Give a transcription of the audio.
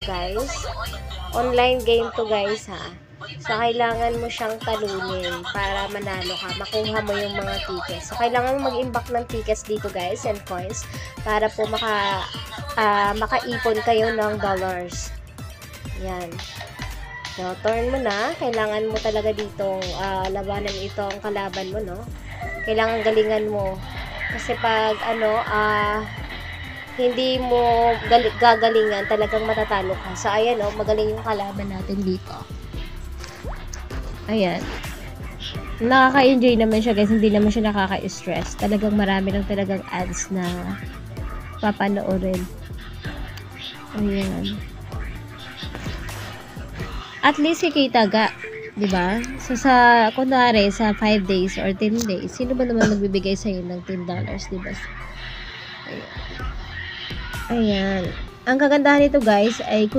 guys. Online game to guys ha. So, kailangan mo siyang talunin para manalo ka. Makuha mo yung mga tickets. So, kailangan mo mag-imbak ng tickets dito guys and coins para po makaipon kayo ng dollars. Yan. So, turn mo na. Kailangan mo talaga ditong labanan itong kalaban mo, no? Kailangan galingan mo. Kasi pag, hindi mo gagalingan, talagang matatalo ka. So, ayan, magaling yung kalaban natin dito. Ayan. Nakaka-enjoy naman siya, guys. Hindi naman siya nakaka-stress. Talagang marami lang talagang ads na papanoorin. Ayan. At least kikita ga, 'di ba? So kunwari sa 5 days or 10 days, sino ba naman magbibigay sa iyo ng $10, 'di ba? Ayan. Ang kagandahan nito, guys, ay